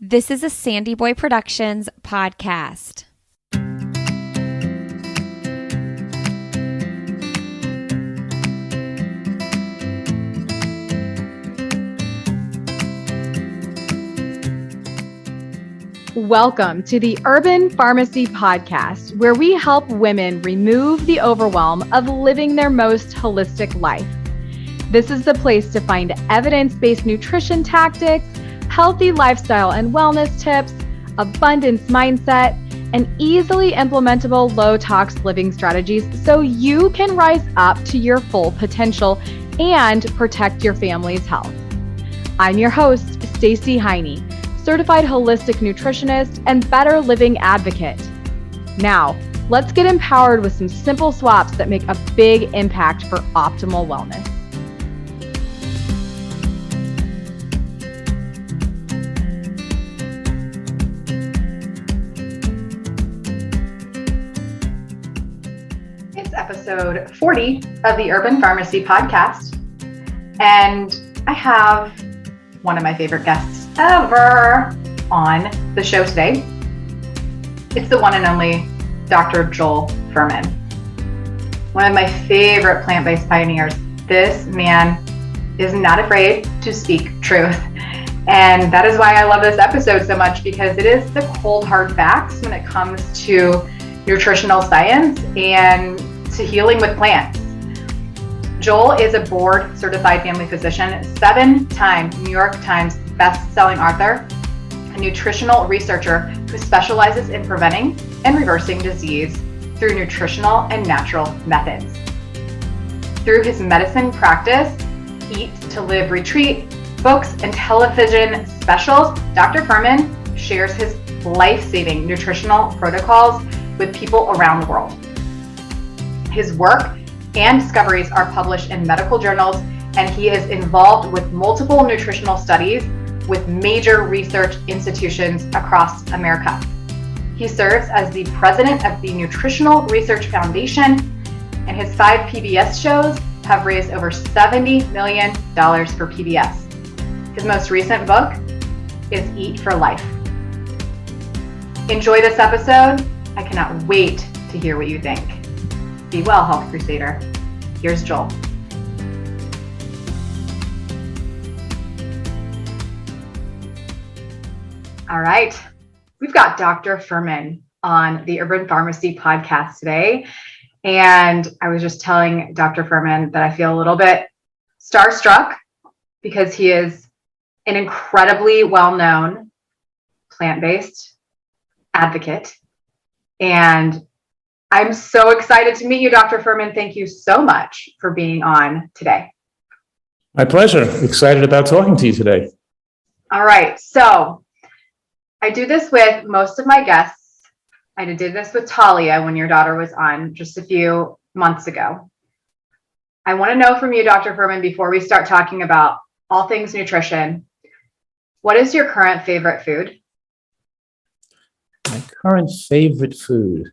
This is a Sandy Boy Productions podcast. Welcome to the Urban Pharmacy Podcast, where we help women remove the overwhelm of living their most holistic life. This is the place to find evidence-based nutrition tactics, healthy lifestyle and wellness tips, abundance mindset, and easily implementable low-tox living strategies so you can rise up to your full potential and protect your family's health. I'm your host, Stacey Heine, certified holistic nutritionist and better living advocate. Now, let's get empowered with some simple swaps that make a big impact for optimal wellness. It's episode 40 of the Urban Pharmacy Podcast, and I have one of my favorite guests ever on the show today. It's the one and only Dr. Joel Fuhrman, one of my favorite plant-based pioneers. This man is not afraid to speak truth, and that is why I love this episode so much, because it is the cold hard facts when it comes to nutritional science and to healing with plants. Joel is a board certified family physician, 7-time New York Times best-selling author, a nutritional researcher who specializes in preventing and reversing disease through nutritional and natural methods. Through his medicine practice, Eat to Live retreat, books, and television specials, Dr. Fuhrman shares his life-saving nutritional protocols with people around the world. His work and discoveries are published in medical journals, and he is involved with multiple nutritional studies with major research institutions across America. He serves as the president of the Nutritional Research Foundation, and his 5 PBS shows have raised over $70 million for PBS. His most recent book is Eat for Life. Enjoy this episode. I cannot wait to hear what you think. Be well, Health Crusader. Here's Joel. All right, we've got Dr. Fuhrman on the Urban Pharmacy Podcast today. And I was just telling Dr. Fuhrman that I feel a little bit starstruck because he is an incredibly well-known plant-based advocate. And I'm so excited to meet you, Dr. Fuhrman. Thank you so much for being on today. My pleasure. Excited about talking to you today. All right. So I do this with most of my guests. I did this with Talia when your daughter was on just a few months ago. I want to know from you, Dr. Fuhrman, before we start talking about all things nutrition, what is your current favorite food? My current favorite food,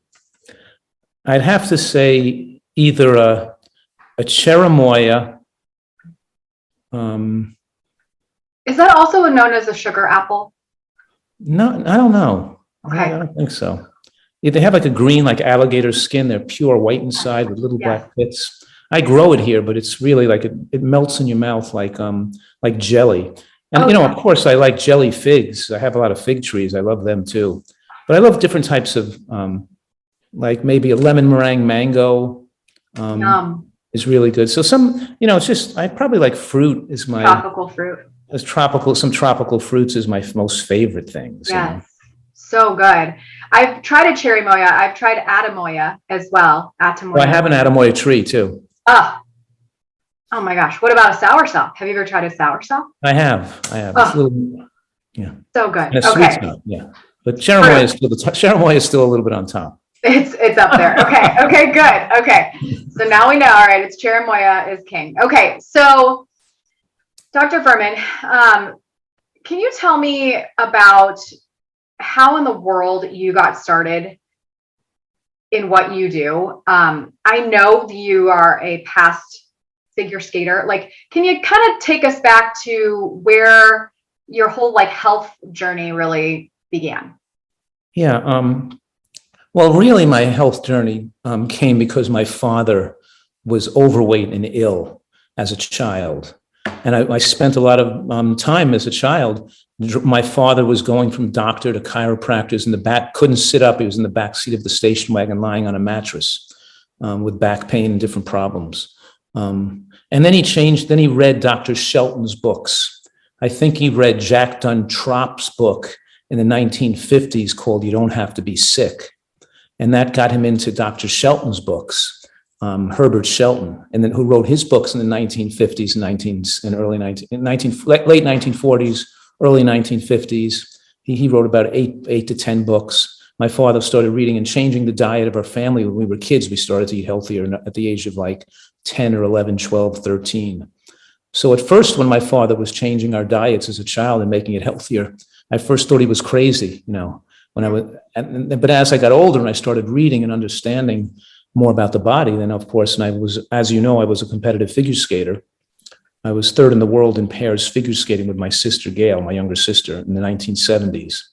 I'd have to say either a cherimoya. Is that also known as a sugar apple? No, I don't know. Okay. I don't think so. Yeah, they have like a green, like alligator skin. They're pure white inside with little black pits. I grow it here, but it's really like it melts in your mouth like jelly. And of course, I like jelly figs. I have a lot of fig trees. I love them too. But I love different types of like maybe a lemon meringue mango is really good. So it's just I probably like fruit is my tropical fruit. Some tropical fruits is my most favorite things. Yes, so good. I've tried a cherimoya. I've tried atamoya as well. Well, I have an atamoya tree too. Oh my gosh. What about a soursop? Have you ever tried a soursop? I have. It's a little, so good. And a sweet stuff, yeah. But cherimoya is still a little bit on top. It's up there. Okay, good. Okay. So now we know, all right, it's cherimoya is king. Okay, so Dr. Fuhrman, can you tell me about how in the world you got started in what you do? I know you are a past figure skater. Like, can you kind of take us back to where your whole like health journey really began? Yeah. Well, really, my health journey came because my father was overweight and ill as a child. And I spent a lot of time as a child. My father was going from doctor to chiropractors in the back, couldn't sit up. He was in the back seat of the station wagon lying on a mattress with back pain and different problems. And then he read Dr. Shelton's books. I think he read Jack Duntrop's book in the 1950s called You Don't Have to Be Sick. And that got him into Dr. Shelton's books, Herbert Shelton, and then who wrote his books in the 1950s late 1940s, early 1950s. He wrote about eight to 10 books. My father started reading and changing the diet of our family when we were kids. We started to eat healthier at the age of like 10 or 11, 12, 13. So at first, when my father was changing our diets as a child and making it healthier, I first thought he was crazy, but as I got older and I started reading and understanding more about the body, then of course, and I was, as you know, I was a competitive figure skater. I was third in the world in pairs figure skating with my sister Gail, my younger sister, in the 1970s.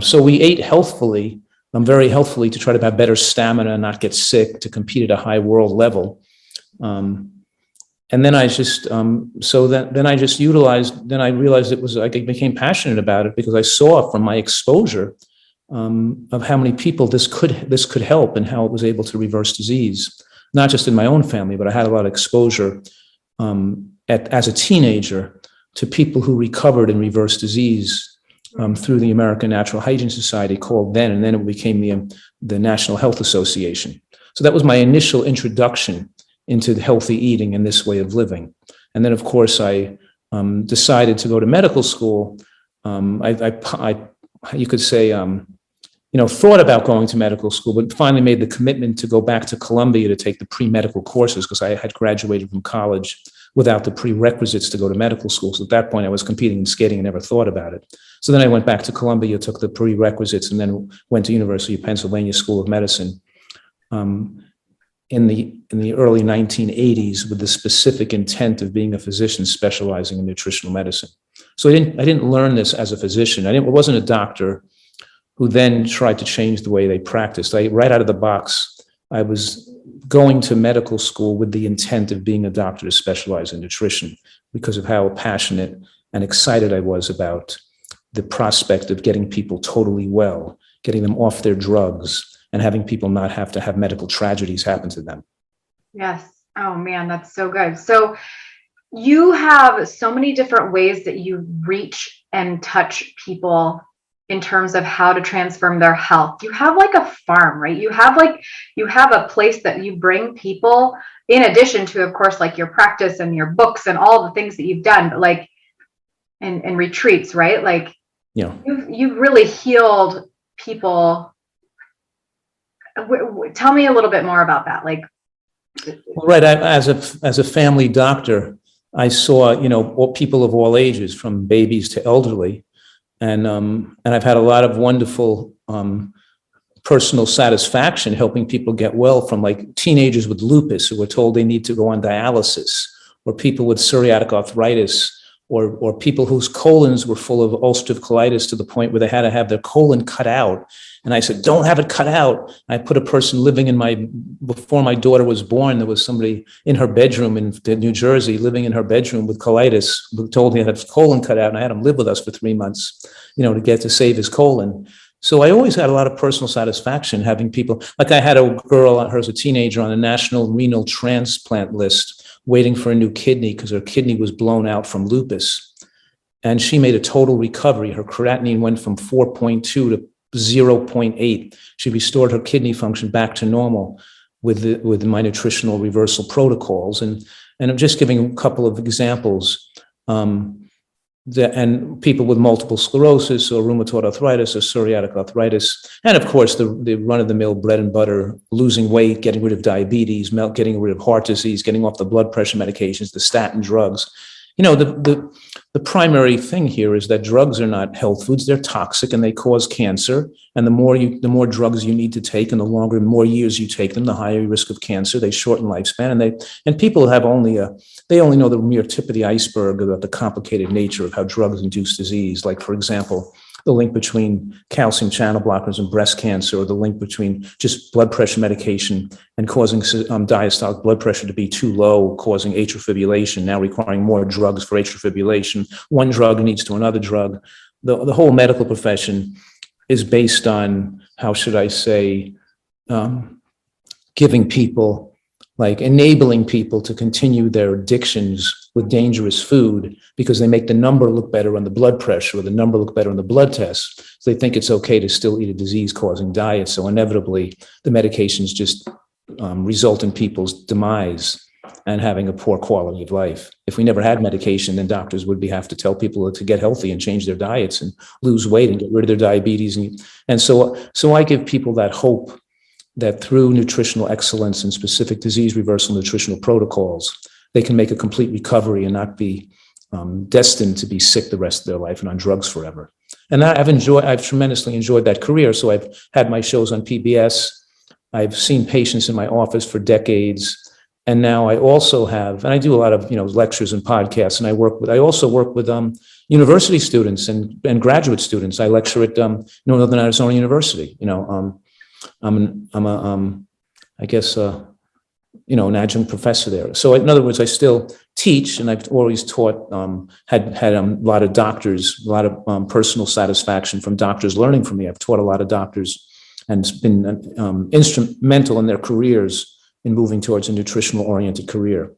So we ate healthfully, very healthfully, to try to have better stamina and not get sick, to compete at a high world level. And then I just, then I realized it was, I became passionate about it because I saw from my exposure of how many people this could help and how it was able to reverse disease, not just in my own family, but I had a lot of exposure as a teenager to people who recovered and reversed disease through the American Natural Hygiene Society, called then, and then it became the National Health Association. So that was my initial introduction into healthy eating and this way of living. And then, of course, I decided to go to medical school. You could say, thought about going to medical school, but finally made the commitment to go back to Columbia to take the pre-medical courses because I had graduated from college without the prerequisites to go to medical school. So at that point, I was competing in skating and never thought about it. So then I went back to Columbia, took the prerequisites, and then went to University of Pennsylvania School of Medicine in the early 1980s with the specific intent of being a physician specializing in nutritional medicine. So I didn't learn this as a physician. I wasn't a doctor who then tried to change the way they practiced. Right out of the box, I was going to medical school with the intent of being a doctor to specialize in nutrition because of how passionate and excited I was about the prospect of getting people totally well, getting them off their drugs, and having people not have to have medical tragedies happen to them. Yes. Oh man, that's so good. So you have so many different ways that you reach and touch people in terms of how to transform their health. You have like a farm, right? You have a place that you bring people in addition to, of course, like your practice and your books and all the things that you've done, but like, and retreats, right? Like, you've really healed people. Tell me a little bit more about that. Like, right. As a family doctor, I saw, people of all ages, from babies to elderly. And I've had a lot of wonderful personal satisfaction helping people get well, from like teenagers with lupus who were told they need to go on dialysis, or people with psoriatic arthritis, or people whose colons were full of ulcerative colitis to the point where they had to have their colon cut out. And I said, don't have it cut out. I put a person living before my daughter was born, there was somebody in her bedroom in New Jersey, living in her bedroom with colitis, who told me he had his colon cut out, and I had him live with us for 3 months, to save his colon. So I always had a lot of personal satisfaction having people, like I had a girl, her as a teenager, on the National Renal Transplant list, waiting for a new kidney because her kidney was blown out from lupus. And she made a total recovery. Her creatinine went from 4.2 to 0.8. She restored her kidney function back to normal with my nutritional reversal protocols. And I'm just giving a couple of examples. And people with multiple sclerosis or rheumatoid arthritis or psoriatic arthritis. And of course, the run-of-the-mill bread and butter, losing weight, getting rid of diabetes, getting rid of heart disease, getting off the blood pressure medications, the statin drugs. the primary thing here is that drugs are not health foods. They're toxic and they cause cancer. And the more drugs you need to take, and the more years you take them, the higher your risk of cancer. They shorten lifespan, and people have they only know the mere tip of the iceberg about the complicated nature of how drugs induce disease. Like, for example, the link between calcium channel blockers and breast cancer, or the link between just blood pressure medication and causing diastolic blood pressure to be too low, causing atrial fibrillation, now requiring more drugs for atrial fibrillation. One drug leads to another drug. The whole medical profession is based on, how should I say, giving people, like enabling people to continue their addictions with dangerous food because they make the number look better on the blood pressure or the number look better on the blood test. So they think it's okay to still eat a disease-causing diet. So inevitably, the medications just result in people's demise and having a poor quality of life. If we never had medication, then doctors would have to tell people to get healthy and change their diets and lose weight and get rid of their diabetes. And so I give people that hope that through nutritional excellence and specific disease reversal nutritional protocols, they can make a complete recovery and not be destined to be sick the rest of their life and on drugs forever. And I've tremendously enjoyed that career. So I've had my shows on PBS. I've seen patients in my office for decades. And now I also have, and I do a lot of, lectures and podcasts, and I also work with university students and graduate students. I lecture at Northern Arizona University. I'm an adjunct professor there. So in other words, I still teach, and I've always taught, had a lot of doctors, a lot of personal satisfaction from doctors learning from me. I've taught a lot of doctors and been instrumental in their careers in moving towards a nutritional oriented career.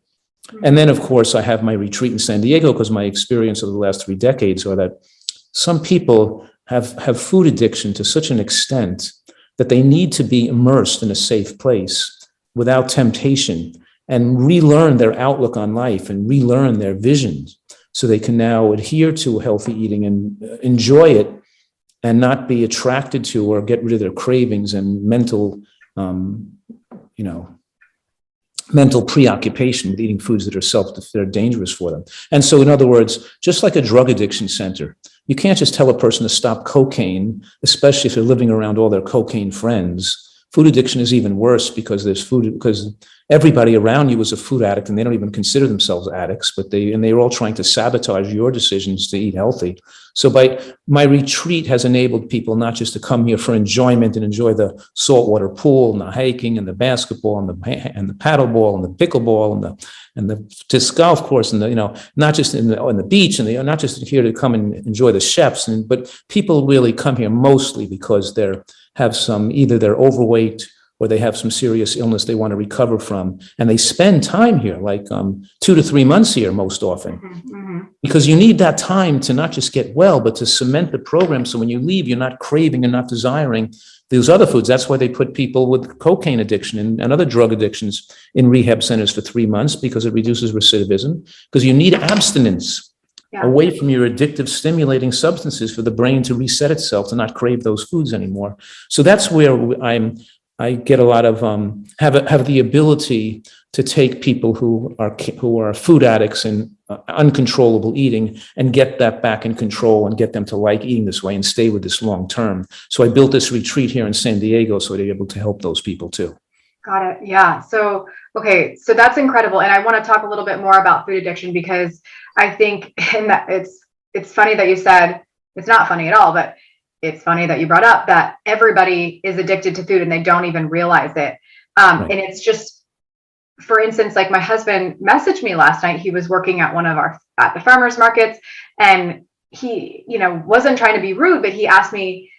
And then, of course, I have my retreat in San Diego because my experience over the last 3 decades are that some people have food addiction to such an extent that they need to be immersed in a safe place without temptation and relearn their outlook on life and relearn their visions so they can now adhere to healthy eating and enjoy it and not be attracted to or get rid of their cravings and mental preoccupation with eating foods that are dangerous for them. And so, in other words, just like a drug addiction center, you can't just tell a person to stop cocaine, especially if they're living around all their cocaine friends. Food addiction is even worse because everybody around you is a food addict and they don't even consider themselves addicts, but they're all trying to sabotage your decisions to eat healthy. So my retreat has enabled people not just to come here for enjoyment and enjoy the saltwater pool and the hiking and the basketball and the paddleball and the pickleball and the disc golf course and not just in the beach and not just here to come and enjoy the chefs, but people really come here mostly because either they're overweight or they have some serious illness they want to recover from. And they spend time here, like 2 to 3 months here most often, because you need that time to not just get well, but to cement the program. So when you leave, you're not craving and not desiring those other foods. That's why they put people with cocaine addiction and other drug addictions in rehab centers for 3 months, because it reduces recidivism, because you need abstinence away from your addictive stimulating substances for the brain to reset itself, to not crave those foods anymore. So that's where I get a lot of have the ability to take people who are food addicts and uncontrollable eating and get that back in control and get them to like eating this way and stay with this long term. So I built this retreat here in San Diego so they're able to help those people too. Got it. Yeah. So, okay. So that's incredible. And I want to talk a little bit more about food addiction, because I think it's funny that you said, it's not funny at all, but it's funny that you brought up that everybody is addicted to food and they don't even realize it. Right. And it's just, for instance, like my husband messaged me last night. He was working at at the farmers markets, and he, wasn't trying to be rude, but he asked me,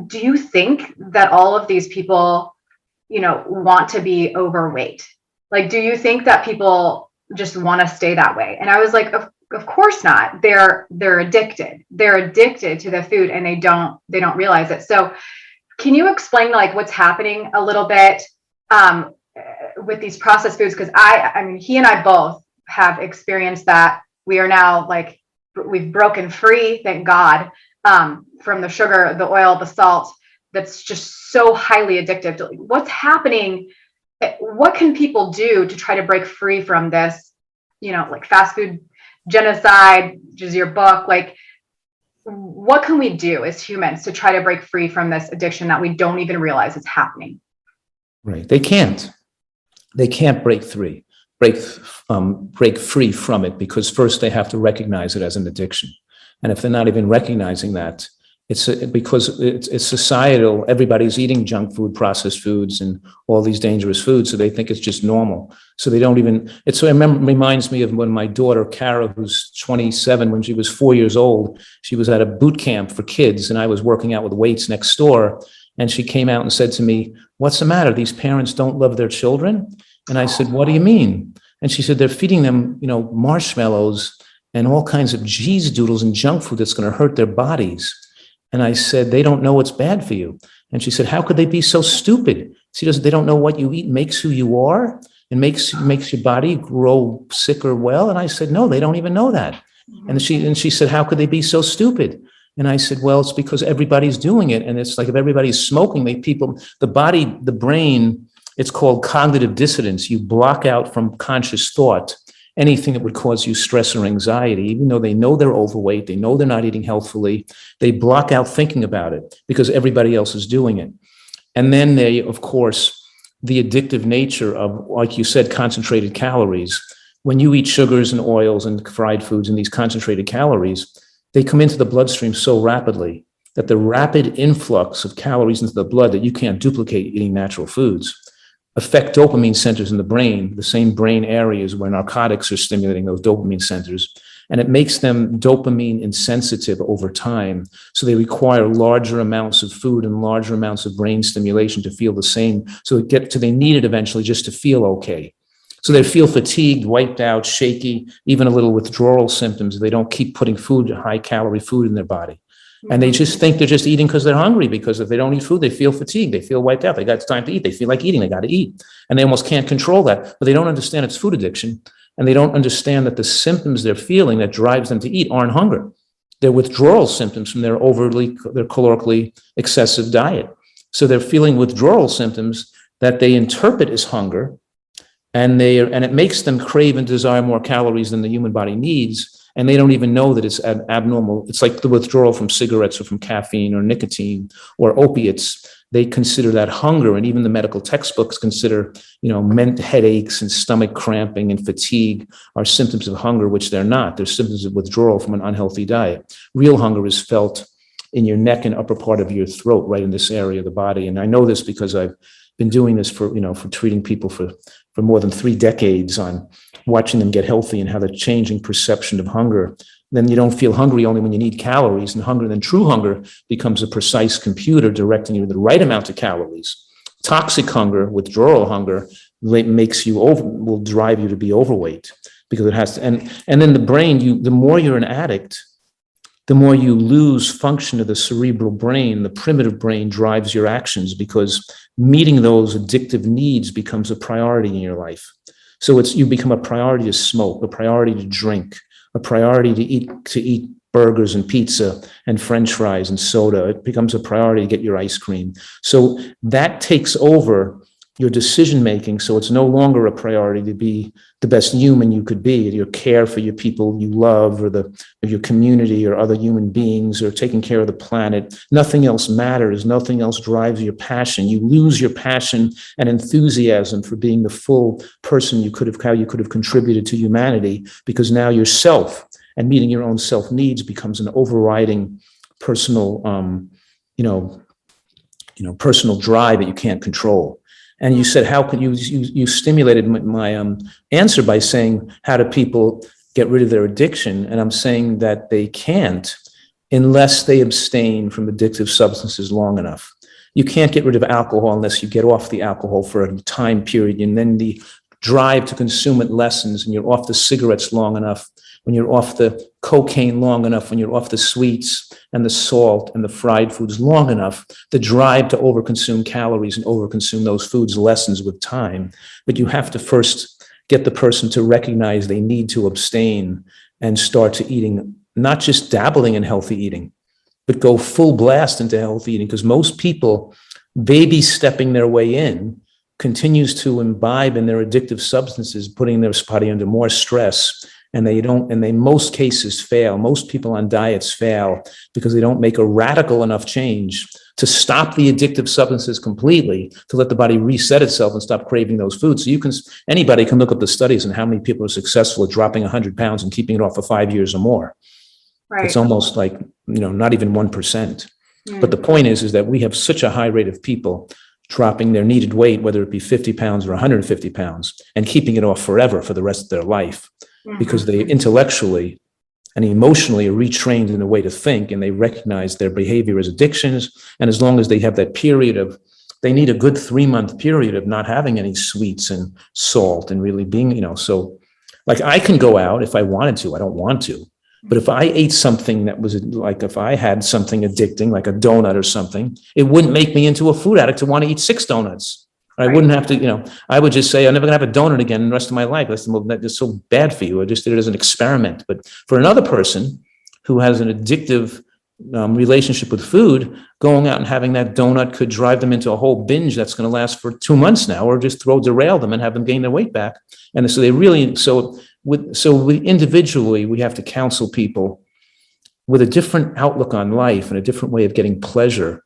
do you think that all of these people, want to be overweight? Like, do you think that people just want to stay that way? And I was like, of course not. They're addicted. They're addicted to the food and they don't realize it. So can you explain like what's happening a little bit with these processed foods? Because I mean, he and I both have experienced that. We are now we've broken free, thank God, from the sugar, the oil, the salt, that's just so highly addictive. What's happening? What can people do to try to break free from this, like fast food Genocide, which is your book, like, what can we do as humans to try to break free from this addiction that we don't even realize is happening? Right. They can't break free from it, because first they have to recognize it as an addiction. And if they're not even recognizing that, because it's societal. Everybody's eating junk food, processed foods, and all these dangerous foods, so they think it's just normal. So they don't even. It reminds me of when my daughter Kara, who's 27, when she was 4 years old, she was at a boot camp for kids, and I was working out with weights next door, and she came out and said to me, "What's the matter? These parents don't love their children?" And I said, "What do you mean?" And she said, "They're feeding them, marshmallows and all kinds of cheese doodles and junk food that's going to hurt their bodies." And I said, "They don't know what's bad for you." And she said, "How could they be so stupid?" She doesn't. They don't know what you eat makes who you are and makes your body grow sick or well. And I said, "No, they don't even know that." And she said, "How could they be so stupid?" And I said, "Well, it's because everybody's doing it. And it's like if everybody's smoking, the brain, it's called cognitive dissonance. You block out from conscious thought anything that would cause you stress or anxiety, even though they know they're overweight, they know they're not eating healthfully, they block out thinking about it because everybody else is doing it. And then they, of course, the addictive nature of, like you said, concentrated calories. When you eat sugars and oils and fried foods and these concentrated calories, they come into the bloodstream so rapidly that the rapid influx of calories into the blood that you can't duplicate eating natural foods affect dopamine centers in the brain, the same brain areas where narcotics are stimulating those dopamine centers. And it makes them dopamine insensitive over time. So they require larger amounts of food and larger amounts of brain stimulation to feel the same. So they need it eventually just to feel okay. So they feel fatigued, wiped out, shaky, even a little withdrawal symptoms. They don't keep putting high calorie food in their body. And they just think they're just eating because they're hungry, because if they don't eat food, they feel fatigued, they feel wiped out, they got time to eat, they feel like eating, they got to eat. And they almost can't control that, but they don't understand it's food addiction. And they don't understand that the symptoms they're feeling that drives them to eat aren't hunger. They're withdrawal symptoms from their calorically excessive diet. So they're feeling withdrawal symptoms that they interpret as hunger, and it makes them crave and desire more calories than the human body needs. And they don't even know that it's abnormal. It's like the withdrawal from cigarettes or from caffeine or nicotine or opiates. They consider that hunger. And even the medical textbooks consider, headaches and stomach cramping and fatigue are symptoms of hunger, which they're not. They're symptoms of withdrawal from an unhealthy diet. Real hunger is felt in your neck and upper part of your throat, right in this area of the body. And I know this because I've been doing this for treating people for more than 3 decades, on watching them get healthy and how the changing perception of hunger. Then you don't feel hungry only when you need calories, and then true hunger becomes a precise computer directing you the right amount of calories. Toxic hunger, withdrawal hunger, will drive you to be overweight, because it has to. And then the brain, the more you're an addict, the more you lose function of the cerebral brain. The primitive brain drives your actions, because meeting those addictive needs becomes a priority in your life. So you become a priority to smoke, a priority to drink, a priority to eat burgers and pizza and French fries and soda. It becomes a priority to get your ice cream. So that takes over your decision making. So it's no longer a priority to be the best human you could be, your care for your people you love, or your community or other human beings, or taking care of the planet. Nothing else matters. Nothing else drives your passion. You lose your passion and enthusiasm for being the full person how you could have contributed to humanity, because now yourself and meeting your own self needs becomes an overriding personal, personal drive that you can't control. And you said, how can you stimulated my answer by saying, how do people get rid of their addiction? And I'm saying that they can't unless they abstain from addictive substances long enough. You can't get rid of alcohol unless you get off the alcohol for a time period, and then the drive to consume it lessens, and you're off the cigarettes long enough, when you're off the cocaine long enough, when you're off the sweets and the salt and the fried foods long enough, the drive to overconsume calories and overconsume those foods lessens with time. But you have to first get the person to recognize they need to abstain and start to eating, not just dabbling in healthy eating, but go full blast into healthy eating. Because most people, baby stepping their way in, continues to imbibe in their addictive substances, putting their body under more stress and they in most cases fail. Most people on diets fail because they don't make a radical enough change to stop the addictive substances completely, to let the body reset itself and stop craving those foods. So anybody can look up the studies and how many people are successful at dropping 100 pounds and keeping it off for 5 years or more. Right. It's almost like, not even 1%. But the point is that we have such a high rate of people dropping their needed weight, whether it be 50 pounds or 150 pounds, and keeping it off forever for the rest of their life, because they intellectually and emotionally are retrained in a way to think, and they recognize their behavior as addictions. And as long as they have that period they need a good 3-month period of not having any sweets and salt and really being, so like I can go out if I wanted to, I don't want to. But if I ate something that was like, if I had something addicting, like a donut or something, it wouldn't make me into a food addict to want to eat 6 donuts. I wouldn't have to, I would just say, I'm never gonna have a donut again in the rest of my life. That's just so bad for you. I just did it as an experiment. But for another person who has an addictive relationship with food, going out and having that donut could drive them into a whole binge that's going to last for 2 months now, or just derail them and have them gain their weight back. And so individually, we have to counsel people with a different outlook on life and a different way of getting pleasure.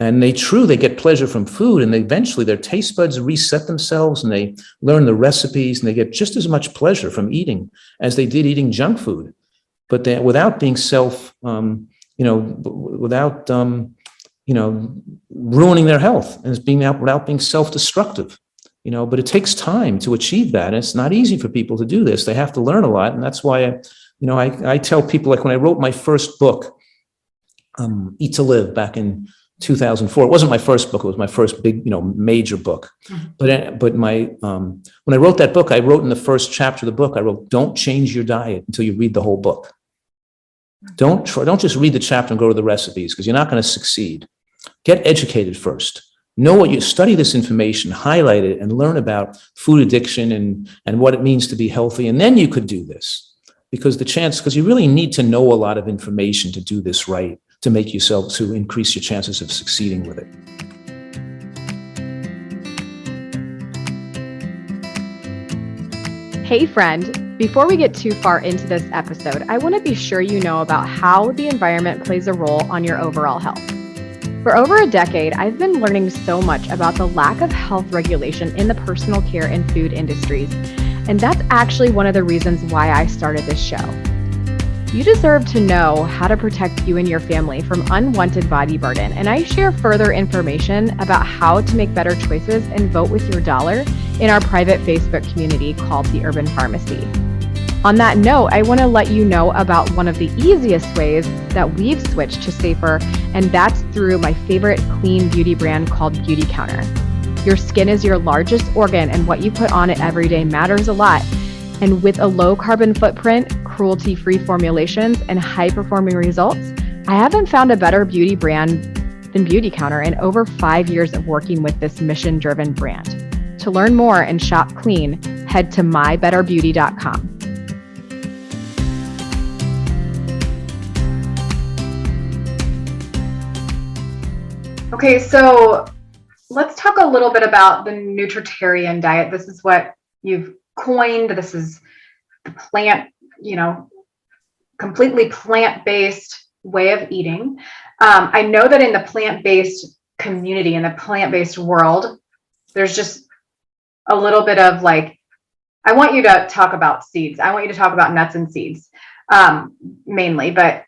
And they get pleasure from food, and eventually their taste buds reset themselves, and they learn the recipes, and they get just as much pleasure from eating as they did eating junk food, but without being without ruining their health, and without being self-destructive. But it takes time to achieve that. And it's not easy for people to do this. They have to learn a lot. And that's why, I tell people, like when I wrote my first book, Eat to Live, back in 2004, it wasn't my first book. It was my first big, major book. But when I wrote that book, I wrote in the first chapter of the book, I wrote, don't change your diet until you read the whole book. Don't just read the chapter and go to the recipes, because you're not going to succeed. Get educated first. Study this information, highlight it, and learn about food addiction and what it means to be healthy. And then you could do this, because you really need to know a lot of information to do this right, to increase your chances of succeeding with it. Hey friend, before we get too far into this episode, I want to be sure you know about how the environment plays a role on your overall health. For over a decade, I've been learning so much about the lack of health regulation in the personal care and food industries, and that's actually one of the reasons why I started this show. You deserve to know how to protect you and your family from unwanted body burden, and I share further information about how to make better choices and vote with your dollar in our private Facebook community called The Urban Pharmacy. On that note, I want to let you know about one of the easiest ways that we've switched to safer, and that's through my favorite clean beauty brand called Beauty Counter. Your skin is your largest organ, and what you put on it every day matters a lot. And with a low carbon footprint, cruelty-free formulations, and high-performing results, I haven't found a better beauty brand than Beauty Counter in over 5 years of working with this mission-driven brand. To learn more and shop clean, head to mybetterbeauty.com. Okay, so let's talk a little bit about the nutritarian diet. This is what you've coined. This is the plant, completely plant-based way of eating. I know that in the plant-based community, in the plant-based world, there's just a little bit of like, I want you to talk about seeds. I want you to talk about nuts and seeds mainly, but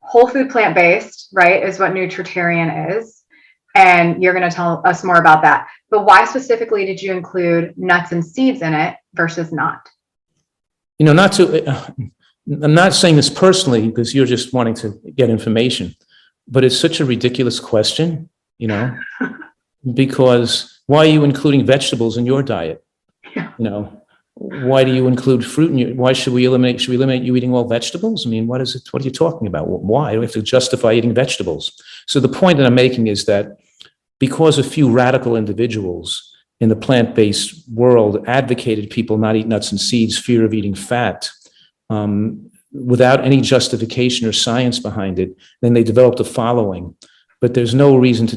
whole food plant-based, right, is what nutritarian is. And you're going to tell us more about that. But why specifically did you include nuts and seeds in it versus not? I'm not saying this personally because you're just wanting to get information, but it's such a ridiculous question, because why are you including vegetables in your diet? Yeah. Why do you include fruit why should we eliminate you eating all vegetables? I mean, what are you talking about? Why do we have to justify eating vegetables? So the point that I'm making is that because a few radical individuals in the plant-based world advocated people not eat nuts and seeds, fear of eating fat, without any justification or science behind it, then they developed a following. But there's no reason to,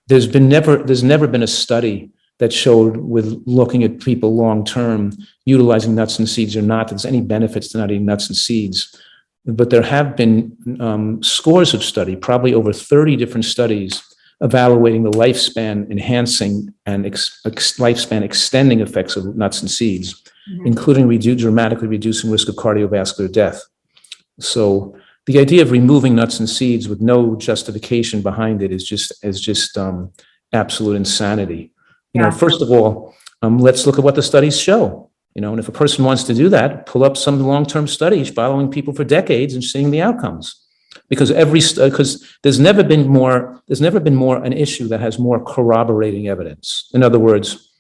there's never been a study that showed with looking at people long-term, utilizing nuts and seeds or not, there's any benefits to not eating nuts and seeds. But there have been scores of studies, probably over 30 different studies, evaluating the lifespan enhancing and lifespan extending effects of nuts and seeds, including dramatically reducing risk of cardiovascular death. So the idea of removing nuts and seeds with no justification behind it is just absolute insanity. First of all, let's look at what the studies show. And if a person wants to do that, pull up some long-term studies following people for decades and seeing the outcomes. Because there's never been more an issue that has more corroborating evidence. In other words,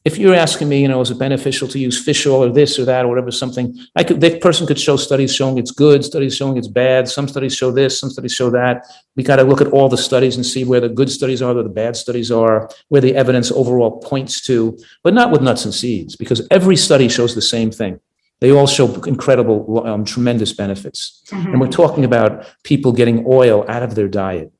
if you're asking me, is it beneficial to use fish oil or this or that or whatever, something, that person could show studies showing it's good, studies showing it's bad. Some studies show this, some studies show that. We got to look at all the studies and see where the good studies are, where the bad studies are, where the evidence overall points to, but not with nuts and seeds, because every study shows the same thing. They all show incredible, tremendous benefits. And we're talking about people getting oil out of their diet.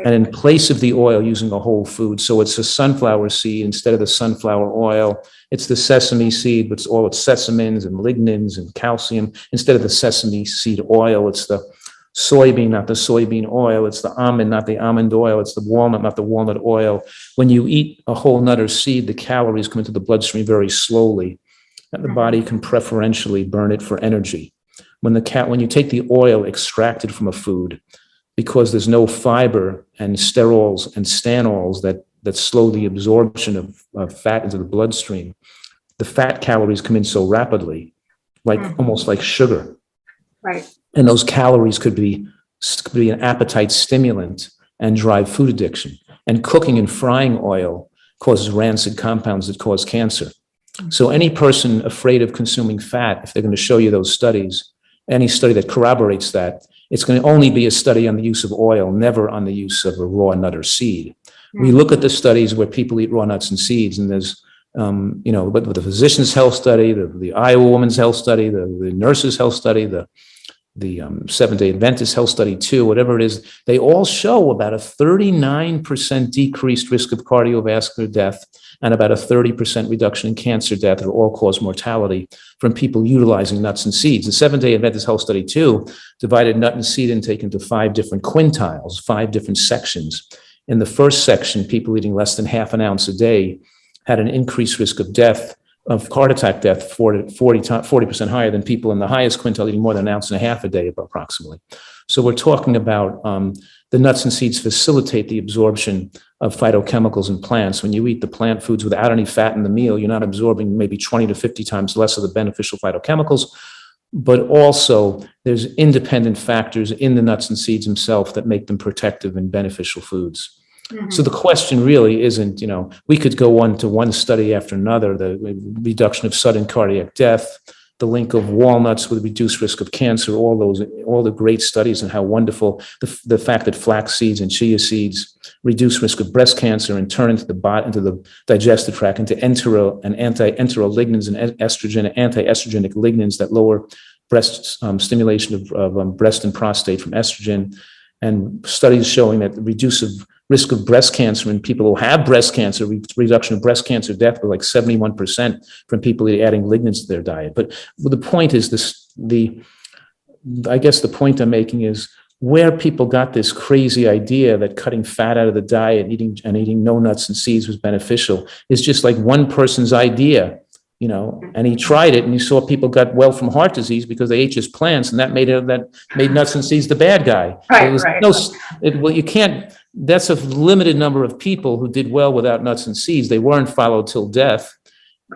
And in place of the oil, using a whole food. So it's a sunflower seed instead of the sunflower oil. It's the sesame seed, but it's sesamins and lignans and calcium. Instead of the sesame seed oil, it's the soybean, not the soybean oil. It's the almond, not the almond oil. It's the walnut, not the walnut oil. When you eat a whole nut or seed, the calories come into the bloodstream very slowly, and the body can preferentially burn it for energy. When you take the oil extracted from a food, because there's no fiber and sterols and stanols that slow the absorption of fat into the bloodstream, the fat calories come in so rapidly, almost like sugar. Right. And those calories could be an appetite stimulant and drive food addiction. And cooking and frying oil causes rancid compounds that cause cancer. So any person afraid of consuming fat, if they're going to show you those studies, any study that corroborates that, it's going to only be a study on the use of oil, never on the use of a raw nut or seed. We look at the studies where people eat raw nuts and seeds, and there's, but the physician's health study, the Iowa Woman's Health Study, the nurse's health study, the Seventh-day Adventist health study too, whatever it is, they all show about a 39% decreased risk of cardiovascular death and about a 30% reduction in cancer death or all-cause mortality from people utilizing nuts and seeds. The Seventh-day Adventist health study too divided nut and seed intake into 5 different quintiles, 5 different sections. In the first section, people eating less than half an ounce a day had an increased risk of death, of heart attack death, 40% higher than people in the highest quintile eating more than an ounce and a half a day, approximately. So we're talking about the nuts and seeds facilitate the absorption of phytochemicals in plants. When you eat the plant foods without any fat in the meal, you're not absorbing maybe 20 to 50 times less of the beneficial phytochemicals, but also there's independent factors in the nuts and seeds themselves that make them protective and beneficial foods. So the question really isn't, we could go on to one study after another, the reduction of sudden cardiac death, the link of walnuts with reduced risk of cancer, all the great studies and how wonderful the fact that flax seeds and chia seeds reduce risk of breast cancer and turn into the digestive tract into entero and anti-entero lignans and anti-estrogenic lignans that lower breast stimulation of breast and prostate from estrogen, and studies showing that the risk of breast cancer in people who have breast cancer, reduction of breast cancer death was like 71% from people adding lignans to their diet. But the point is I guess the point I'm making is where people got this crazy idea that cutting fat out of the diet, eating no nuts and seeds was beneficial is just like one person's idea, and he tried it and he saw people got well from heart disease because they ate just plants, and that made nuts and seeds the bad guy. You can't. That's a limited number of people who did well without nuts and seeds. They weren't followed till death.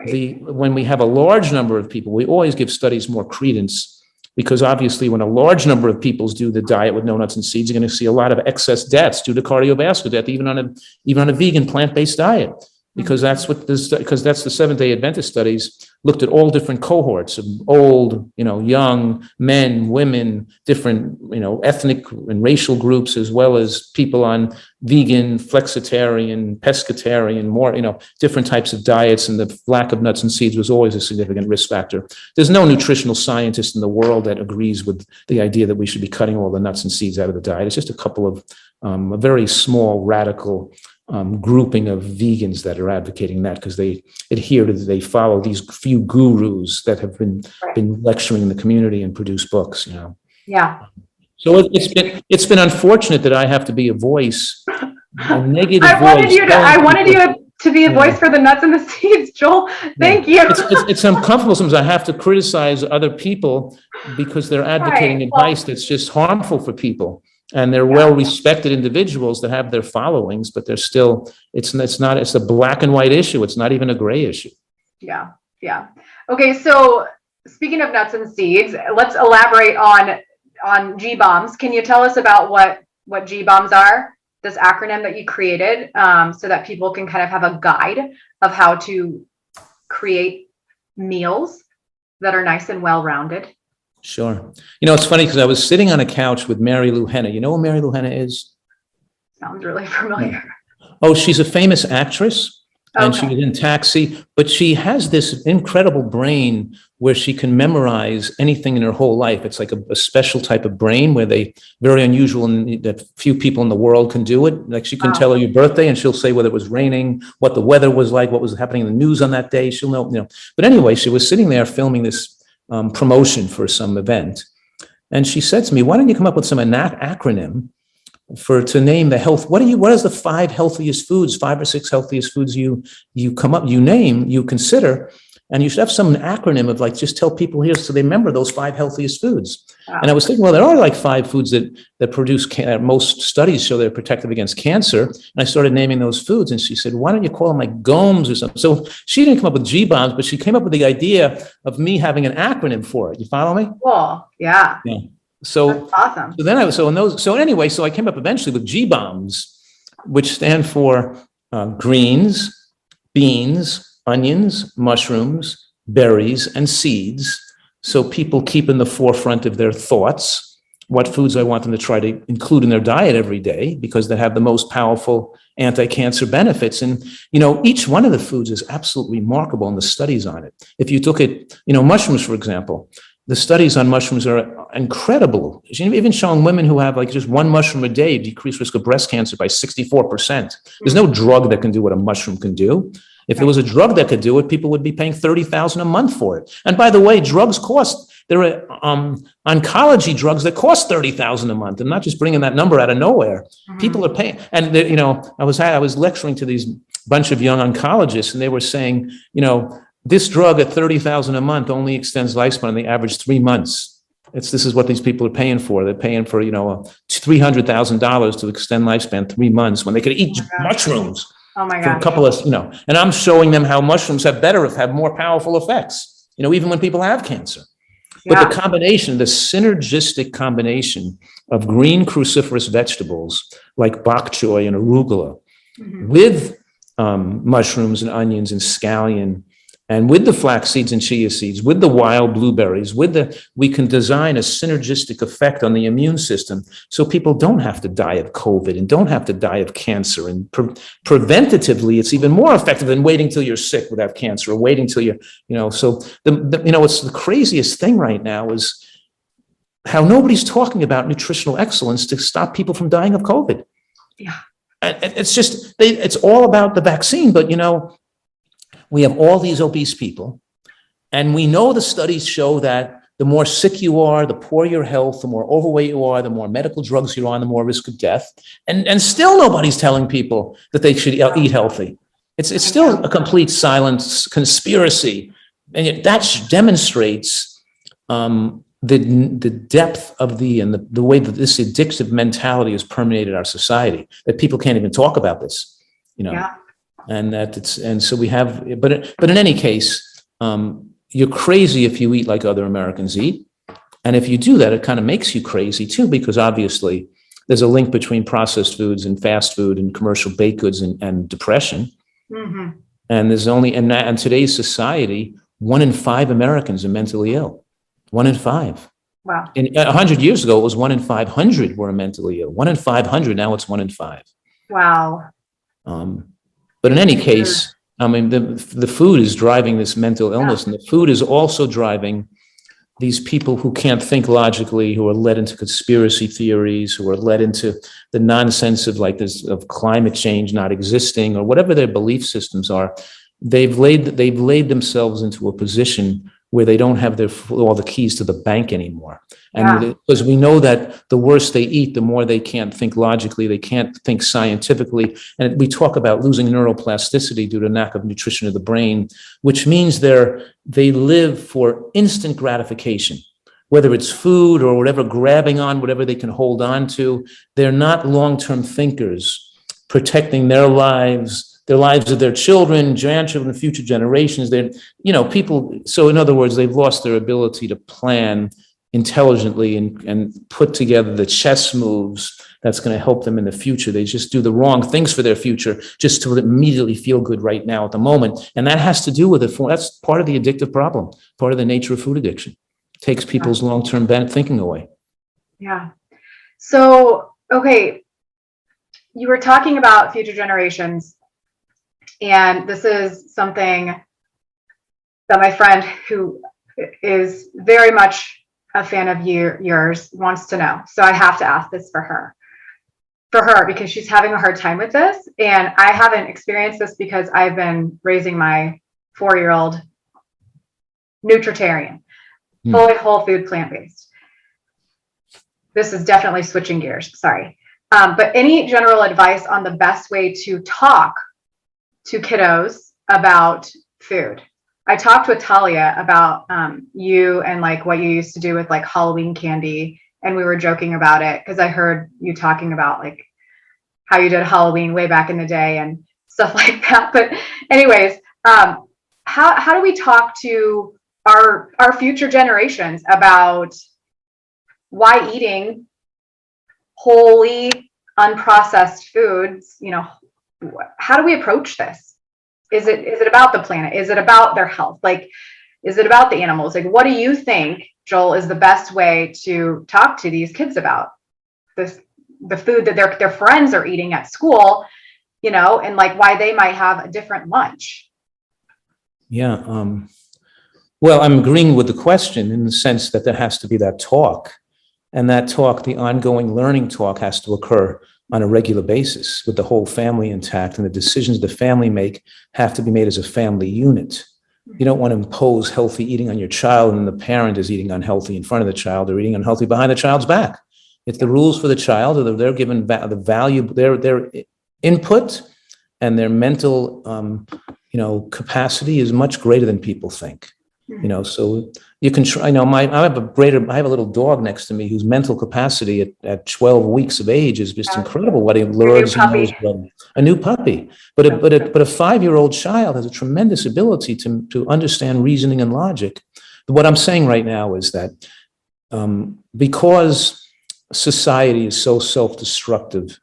When we have a large number of people, we always give studies more credence, because obviously when a large number of people do the diet with no nuts and seeds, you're going to see a lot of excess deaths due to cardiovascular death, even on a vegan plant-based diet. Because that's the Seventh-day Adventist studies looked at all different cohorts of old, young men, women, different, ethnic and racial groups, as well as people on vegan, flexitarian, pescatarian, more, different types of diets. And the lack of nuts and seeds was always a significant risk factor. There's no nutritional scientist in the world that agrees with the idea that we should be cutting all the nuts and seeds out of the diet. It's just a couple of a very small, radical grouping of vegans that are advocating that because they follow these few gurus that have been lecturing in the community and produce books, Yeah. So it's been unfortunate that I have to be a voice, a negative I wanted voice. I wanted you to be a voice for the nuts and the seeds, Joel. Thank you. It's uncomfortable sometimes. I have to criticize other people because they're advocating advice that's just harmful for people. And they're well-respected individuals that have their followings, but they're still, it's a black and white issue. It's not even a gray issue. Yeah. Yeah. Okay. So speaking of nuts and seeds, let's elaborate on G-bombs. Can you tell us about what G-bombs are? This acronym that you created, so that people can kind of have a guide of how to create meals that are nice and well-rounded. Sure. It's funny because I was sitting on a couch with Mary Lou Henner. You know who Mary Lou Henner is? Sounds really familiar. Oh, she's a famous actress. And Okay. she was in Taxi, but she has this incredible brain where she can memorize anything in her whole life. It's like a special type of brain where very unusual and that few people in the world can do it. Like she can tell her your birthday and she'll say whether it was raining, what the weather was like, what was happening in the news on that day. She'll know. But anyway, she was sitting there filming this promotion for some event. And she said to me, why don't you come up with some acronym to name the health? What is the 5 healthiest foods, 5 or 6 healthiest foods you consider, and you should have some acronym of like, just tell people here so they remember those 5 healthiest foods. Wow. And I was thinking, well, there are like 5 foods that produce, most studies show they're protective against cancer. And I started naming those foods, and she said, why don't you call them like GOMS or something? So she didn't come up with G-bombs, but she came up with the idea of me having an acronym for it. You follow me? Cool. Yeah. Yeah. So that's awesome. So then I came up eventually with G-bombs, which stand for greens, beans, onions, mushrooms, berries, and seeds. So people keep in the forefront of their thoughts what foods I want them to try to include in their diet every day because they have the most powerful anti-cancer benefits. And, each one of the foods is absolutely remarkable in the studies on it. If you look at, mushrooms, for example, the studies on mushrooms are incredible. Even showing women who have like just one mushroom a day decrease risk of breast cancer by 64%. There's no drug that can do what a mushroom can do. If there was a drug that could do it, people would be paying $30,000 a month for it. And by the way, drugs there are oncology drugs that cost $30,000 a month. I'm not just bringing that number out of nowhere. Mm-hmm. People are paying. And I was lecturing to these bunch of young oncologists, and they were saying, this drug at $30,000 a month only extends lifespan on the average 3 months. This is what these people are paying for. They're paying for, $300,000 to extend lifespan 3 months when they could eat mushrooms. Oh my For God. a couple of, and I'm showing them how mushrooms have more powerful effects, even when people have cancer. But the synergistic combination of green cruciferous vegetables like bok choy and arugula with mushrooms and onions and scallion, and with the flax seeds and chia seeds, with the wild blueberries, we can design a synergistic effect on the immune system so people don't have to die of COVID and don't have to die of cancer. And preventatively, it's even more effective than waiting till you're sick without cancer or waiting till so it's the craziest thing right now is how nobody's talking about nutritional excellence to stop people from dying of COVID. Yeah. And it's just, it's all about the vaccine, but we have all these obese people, and we know the studies show that the more sick you are, the poorer your health, the more overweight you are, the more medical drugs you're on, the more risk of death. And still nobody's telling people that they should eat healthy. It's still a complete silent conspiracy. And yet that demonstrates the depth of the way that this addictive mentality has permeated our society, that people can't even talk about this, Yeah. And so we have, but in any case, you're crazy if you eat like other Americans eat. And if you do that, it kind of makes you crazy too, because obviously there's a link between processed foods and fast food and commercial baked goods and depression. Mm-hmm. And there's only, in today's society, 1 in 5 Americans are mentally ill. 1 in 5. Wow. 100 years ago, it was 1 in 500 were mentally ill. 1 in 500, now it's 1 in 5. Wow. But in any case, the food is driving this mental illness, and the food is also driving these people who can't think logically, who are led into conspiracy theories, who are led into the nonsense of like this, of climate change not existing, or whatever their belief systems are, they've laid themselves into a position where they don't have all the keys to the bank anymore. And because we know that the worse they eat, the more they can't think logically, they can't think scientifically. And we talk about losing neuroplasticity due to lack of nutrition of the brain, which means they live for instant gratification, whether it's food or whatever, grabbing on whatever they can hold on to. They're not long-term thinkers, protecting their lives of their children, grandchildren, future generations. People. So in other words, they've lost their ability to plan intelligently and put together the chess moves that's going to help them in the future. They just do the wrong things for their future just to immediately feel good right now at the moment. And that has to do with it. That's part of the addictive problem, part of the nature of food addiction. It takes people's long-term thinking away. Yeah. So, okay, you were talking about future generations. And this is something that my friend, who is very much a fan of yours, wants to know. So I have to ask this for her because she's having a hard time with this. And I haven't experienced this because I've been raising my 4-year-old nutritarian, fully whole food, plant-based. This is definitely switching gears. Sorry. But any general advice on the best way to talk to kiddos about food? I talked with Talia about you and like what you used to do with like Halloween candy, and we were joking about it because I heard you talking about like how you did Halloween way back in the day and stuff like that. But anyways, how do we talk to our future generations about why eating wholly unprocessed foods, how do we approach this? Is it about the planet? Is it about their health? Like, is it about the animals? Like, what do you think, Joel, is the best way to talk to these kids about this, the food that their friends are eating at school, and like why they might have a different lunch? Yeah. Well, I'm agreeing with the question in the sense that there has to be that talk, and that talk, the ongoing learning talk, has to occur on a regular basis with the whole family intact, and the decisions the family make have to be made as a family unit. You don't want to impose healthy eating on your child and the parent is eating unhealthy in front of the child or eating unhealthy behind the child's back. It's the rules for the child, or they're given the value, their input and their mental capacity is much greater than people think. So you can try. I have a little dog next to me whose mental capacity at 12 weeks of age is just incredible. What he learns, a new puppy. But a 5-year-old child has a tremendous ability to understand reasoning and logic. But what I'm saying right now is that because society is so self-destructive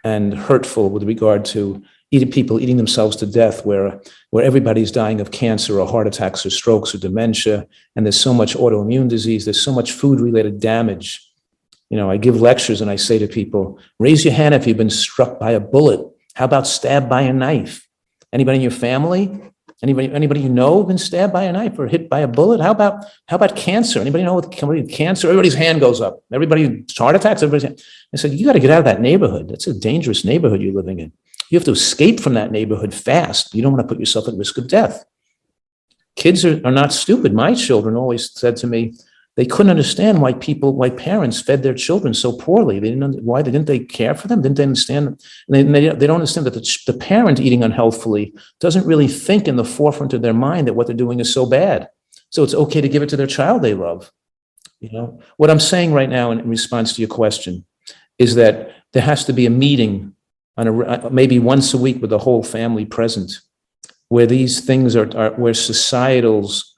and hurtful with regard to people eating themselves to death, where everybody's dying of cancer or heart attacks or strokes or dementia, and there's so much autoimmune disease, there's so much food-related damage. I give lectures and I say to people, raise your hand if you've been struck by a bullet. How about stabbed by a knife? Anybody in your family? Anybody you know been stabbed by a knife or hit by a bullet? How about cancer? Anybody know with cancer? Everybody's hand goes up. Everybody, heart attacks, everybody's hand. I said, you got to get out of that neighborhood. That's a dangerous neighborhood you're living in. You have to escape from that neighborhood fast. You don't want to put yourself at risk of death. Kids are not stupid. My children always said to me, they couldn't understand why parents fed their children so poorly. Didn't they care for them? Didn't they understand? They don't understand that the parent eating unhealthfully doesn't really think in the forefront of their mind that what they're doing is so bad. So it's okay to give it to their child they love. What I'm saying right now in response to your question is that there has to be a meeting maybe once a week with the whole family present, where these things are where societal's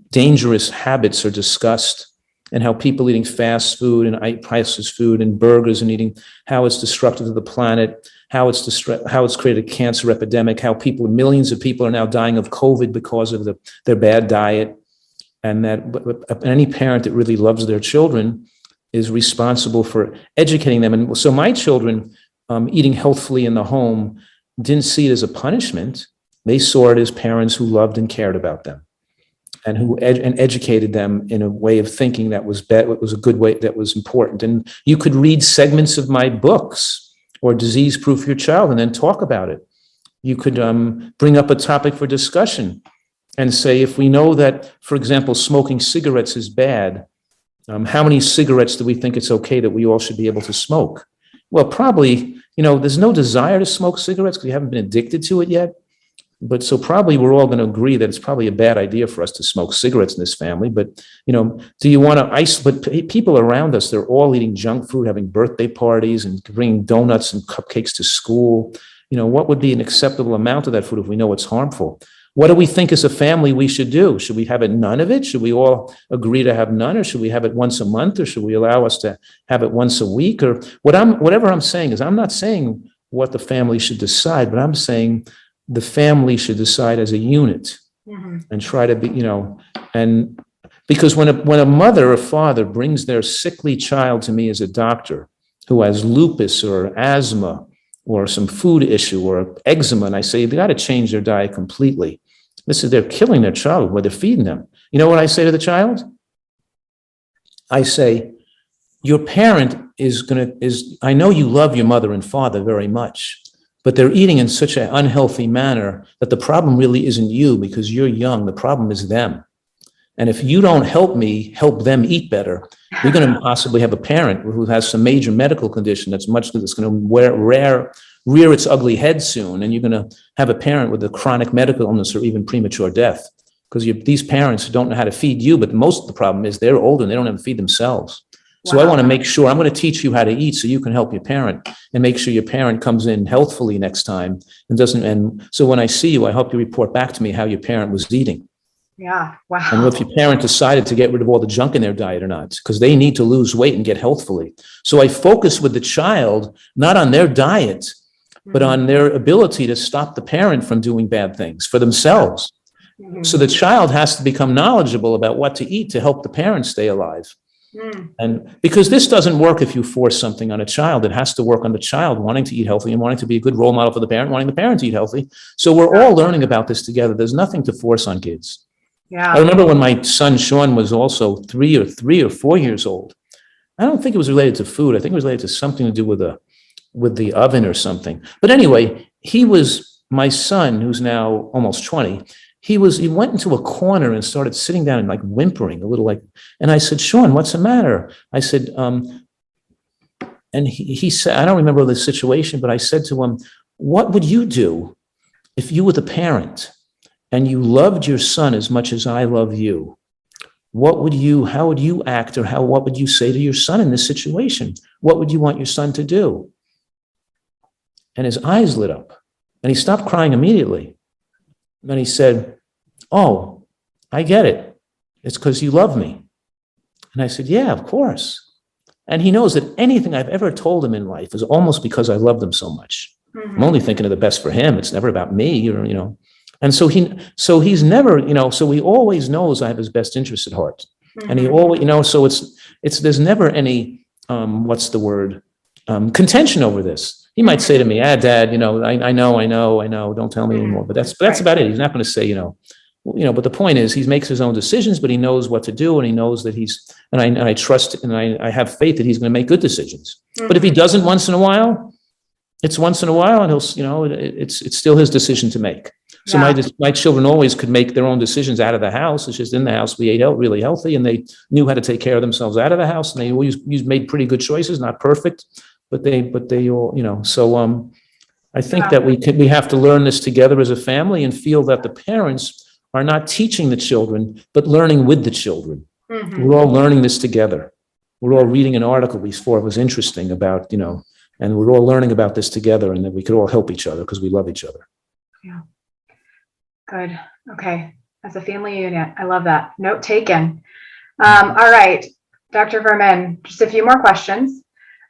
dangerous habits are discussed, and how people eating fast food and priceless food and burgers and eating, how it's destructive to the planet, how it's created a cancer epidemic, how millions of people are now dying of COVID because of their bad diet, and that any parent that really loves their children is responsible for educating them. And so my children, eating healthfully in the home, didn't see it as a punishment. They saw it as parents who loved and cared about them. and educated them in a way of thinking that was a good way, that was important. And you could read segments of my books or Disease Proof Your Child and then talk about it. You could bring up a topic for discussion and say, if we know that, for example, smoking cigarettes is bad, how many cigarettes do we think it's okay that we all should be able to smoke? Well, probably, there's no desire to smoke cigarettes because we haven't been addicted to it yet. But so probably we're all going to agree that it's probably a bad idea for us to smoke cigarettes in this family. But, do you want to but people around us, they're all eating junk food, having birthday parties and bringing donuts and cupcakes to school. What would be an acceptable amount of that food if we know it's harmful? What do we think as a family we should do? Should we have none of it? Should we all agree to have none, or should we have it once a month, or should we allow us to have it once a week? Or whatever I'm saying is, I'm not saying what the family should decide, but I'm saying the family should decide as a unit and try to be, and because when a mother or father brings their sickly child to me as a doctor who has lupus or asthma or some food issue or eczema, and I say, they got to change their diet completely. They're killing their child where they're feeding them. You know what I say to the child? I say, your parent I know you love your mother and father very much, but they're eating in such an unhealthy manner that the problem really isn't you because you're young. The problem is them. And if you don't help help them eat better, you're going to possibly have a parent who has some major medical condition that's going to rear its ugly head soon. And you're going to have a parent with a chronic medical illness or even premature death, because these parents don't know how to feed you. But most of the problem is they're older and they don't have to feed themselves. So I want to make sure, I'm going to teach you how to eat so you can help your parent and make sure your parent comes in healthfully next time and so when I see you, I hope you report back to me how your parent was eating. Yeah. Wow. And if your parent decided to get rid of all the junk in their diet or not, because they need to lose weight and get healthfully. So I focus with the child, not on their diet, but on their ability to stop the parent from doing bad things for themselves. So the child has to become knowledgeable about what to eat to help the parent stay alive. And because this doesn't work if you force something on a child, it has to work on the child wanting to eat healthy and wanting to be a good role model for the parent, wanting the parent to eat healthy. So we're all learning about this together. There's nothing to force on kids. Yeah. I remember when my son Sean was also 3 or 4 years old. I don't think it was related to food. I think it was related to something to do with the oven or something. But anyway, my son, who's now almost 20. He went into a corner and started sitting down and like whimpering a little, and I said, Sean, what's the matter? I said, and he said, I don't remember the situation, but I said to him, what would you do if you were the parent and you loved your son as much as I love you? How would you act, or what would you say to your son in this situation? What would you want your son to do? And his eyes lit up and he stopped crying immediately. And then he said, oh, I get it. It's because you love me. And I said, yeah, of course. And he knows that anything I've ever told him in life is almost because I love them so much. I'm only thinking of the best for him. It's never about me, And so he's never, so he always knows I have his best interest at heart. And he always, so there's never any, contention over this. He might say to me, Dad, I know, don't tell me anymore. But that's about it. He's not going to say, but the point is he makes his own decisions, but he knows what to do. And he knows that I trust and I have faith that he's going to make good decisions. But if he doesn't once in a while, it's once in a while, and it's still his decision to make. So my children always could make their own decisions out of the house. It's just in the house, we ate out really healthy, and they knew how to take care of themselves out of the house. And they always made pretty good choices, not perfect, but they all, so I think that we have to learn this together as a family and feel that the parents are not teaching the children, but learning with the children. We're all learning this together. We're all reading an article we thought was interesting about, and we're all learning about this together, and that we could all help each other because we love each other. Yeah. Good. Okay. As a family unit, I love that. Note taken. All right, Dr. Fuhrman, just a few more questions.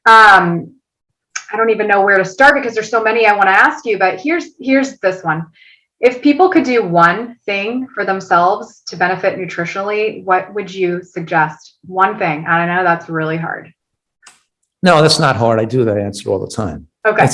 I don't even know where to start because there's so many I want to ask you, but here's this one. If people could do one thing for themselves to benefit nutritionally, what would you suggest? One thing. I don't know. That's really hard. No, that's not hard. I do that answer all the time. Okay.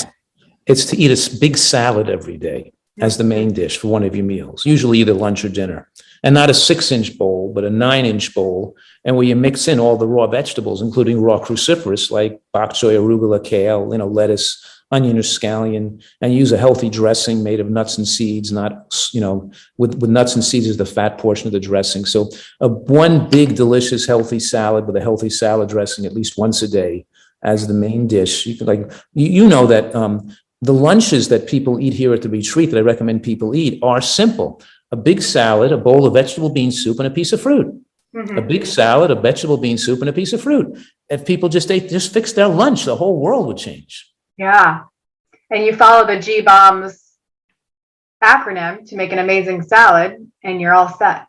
It's to eat a big salad every day as the main dish for one of your meals, usually either lunch or dinner. and not a 6-inch bowl, but a 9-inch bowl, and where you mix in all the raw vegetables, including raw cruciferous like bok choy, arugula, kale, lettuce, onion or scallion, and use a healthy dressing made of nuts and seeds, not, with nuts and seeds as the fat portion of the dressing. So one big, delicious, healthy salad with a healthy salad dressing at least once a day as the main dish. You could that the lunches that people eat here at the retreat that I recommend people eat are simple. A big salad, a bowl of vegetable bean soup, and a piece of fruit. Mm-hmm. A big salad, a vegetable bean soup, and a piece of fruit. If people just fixed their lunch, the whole world would change. Yeah. And you follow the G-BOMBS acronym to make an amazing salad and you're all set.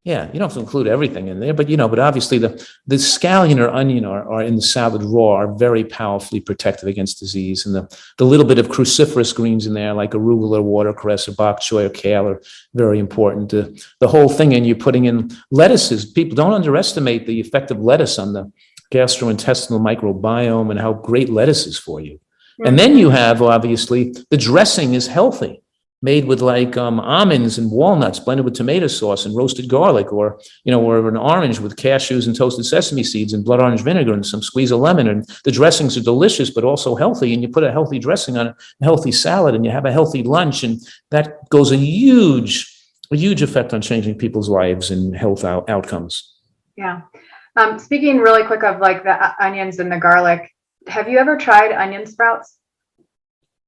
Yeah, you don't have to include everything in there, but obviously the scallion or onion are in the salad raw are very powerfully protective against disease. And the little bit of cruciferous greens in there, like arugula, watercress, or bok choy, or kale, are very important. The whole thing, and you're putting in lettuces. People don't underestimate the effect of lettuce on the gastrointestinal microbiome and how great lettuce is for you. Mm-hmm. And then you have, obviously, the dressing is healthy, made with almonds and walnuts blended with tomato sauce and roasted garlic, or an orange with cashews and toasted sesame seeds and blood orange vinegar and some squeeze of lemon. And the dressings are delicious, but also healthy. And you put a healthy dressing on a healthy salad and you have a healthy lunch. And that goes a huge effect on changing people's lives and health outcomes. Yeah. Speaking really quick of the onions and the garlic, have you ever tried onion sprouts?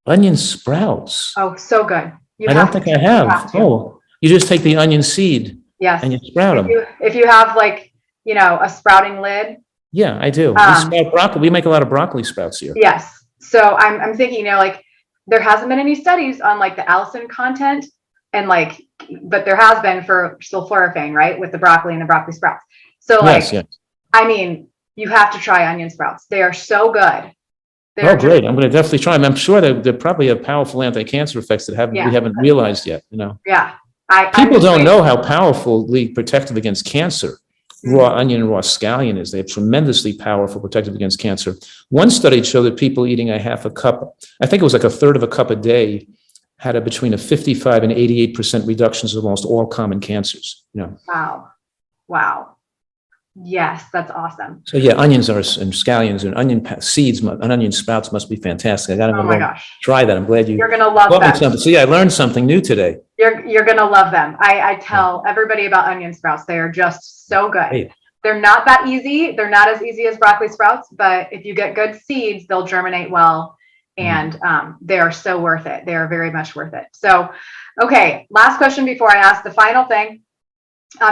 Onion sprouts? Oh, so good. I don't think I have. Oh, you just take the onion seed. Yes. And you sprout them. If you have a sprouting lid. Yeah, I do. We sprout broccoli. We make a lot of broccoli sprouts here. Yes. So I'm thinking, there hasn't been any studies on the allicin content but there has been for sulforaphane, right? With the broccoli and the broccoli sprouts. So yes. I mean, you have to try onion sprouts. They are so good. Great. I'm going to definitely try them. I'm sure they probably have powerful anti-cancer effects that we haven't realized yet, Yeah. People don't know how powerfully protective against cancer raw onion and raw scallion is. They have tremendously powerful protective against cancer. One study showed that people eating a half a cup, I think it was a third of a cup a day, had between a 55 and 88% reductions of almost all common cancers. Wow. Yes, that's awesome. So yeah, onions and scallions and onion seeds and onion sprouts must be fantastic. I gotta try that. I'm glad you're gonna love them. So yeah, I learned something new today. You're gonna love them. I tell everybody about onion sprouts. They are just so good. Great. They're not that easy. They're not as easy as broccoli sprouts, but if you get good seeds, they'll germinate well, and they are so worth it. They are very much worth it. So, okay, last question before I ask the final thing.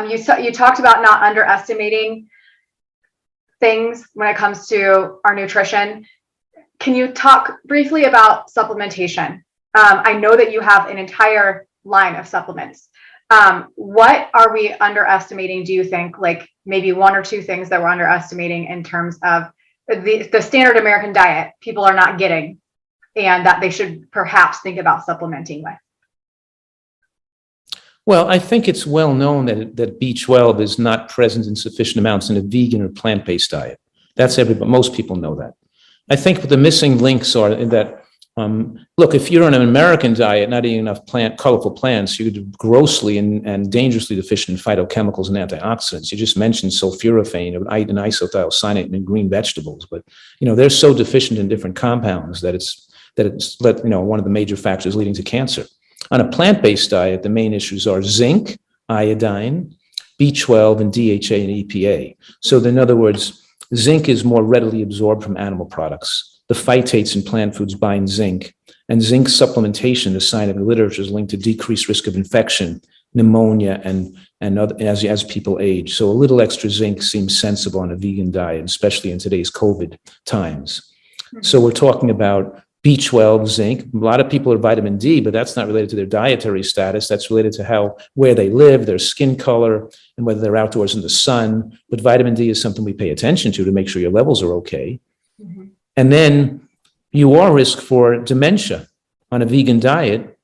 You talked about not underestimating things when it comes to our nutrition. Can you talk briefly about supplementation? I know that you have an entire line of supplements. What are we underestimating, do you think? Maybe one or two things that we're underestimating in terms of the standard American diet people are not getting and that they should perhaps think about supplementing with? Well, I think it's well known that B12 is not present in sufficient amounts in a vegan or plant-based diet. That's most people know that. I think the missing links are in that, look, if you're on an American diet, not eating enough colorful plants, you're grossly and dangerously deficient in phytochemicals and antioxidants. You just mentioned sulforaphane and isothiocyanate in green vegetables, but they're so deficient in different compounds that it's one of the major factors leading to cancer. On a plant-based diet, the main issues are zinc, iodine, B12, and DHA and EPA. So in other words, zinc is more readily absorbed from animal products. The phytates in plant foods bind zinc, and zinc supplementation, the scientific literature, is linked to decreased risk of infection, pneumonia, and other, as people age. So a little extra zinc seems sensible on a vegan diet, especially in today's COVID times. So we're talking about B12, zinc. A lot of people are vitamin D, but that's not related to their dietary status. That's related to where they live, their skin color, and whether they're outdoors in the sun. But vitamin D is something we pay attention to make sure your levels are okay. Mm-hmm. And then you are at risk for dementia on a vegan diet,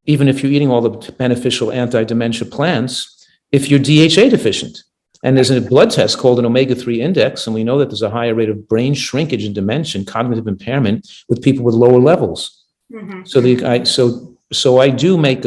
even if you're eating all the beneficial anti-dementia plants, if you're DHA deficient. And there's a blood test called an omega-3 index, and we know that there's a higher rate of brain shrinkage and dementia and cognitive impairment with people with lower levels. Mm-hmm. So I do make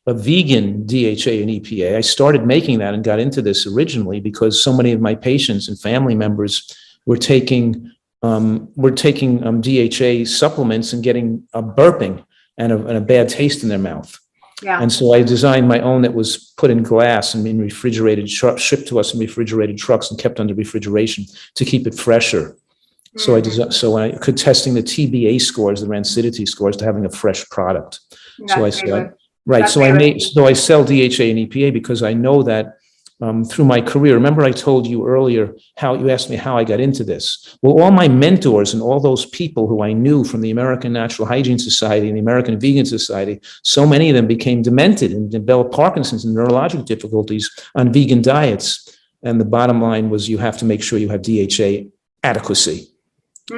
a vegan DHA and EPA. I started making that and got into this originally because so many of my patients and family members were taking DHA supplements and getting a burping and a bad taste in their mouth. Yeah. And so I designed my own that was put in glass and in refrigerated trucks, shipped to us in refrigerated trucks and kept under refrigeration to keep it fresher. So I could testing the TBA scores, the rancidity scores, to having a fresh product. So I said, right. So I sell DHA and EPA because I know that through my career. Remember, I told you earlier how you asked me how I got into this. Well, all my mentors and all those people who I knew from the American Natural Hygiene Society and the American Vegan Society, so many of them became demented and developed Parkinson's and neurological difficulties on vegan diets. And the bottom line was you have to make sure you have DHA adequacy.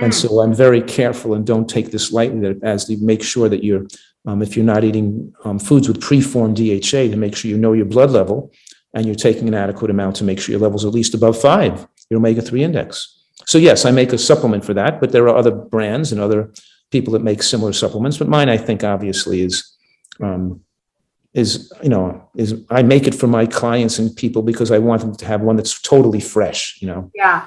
And so I'm very careful and don't take this lightly, that as to make sure that you're, if you're not eating foods with preformed DHA, to make sure you know your blood level and you're taking an adequate amount to make sure your level's at least above 5, your omega-3 index. So yes, I make a supplement for that, but there are other brands and other people that make similar supplements. But mine, I think, obviously is I make it for my clients and people because I want them to have one that's totally fresh, Yeah.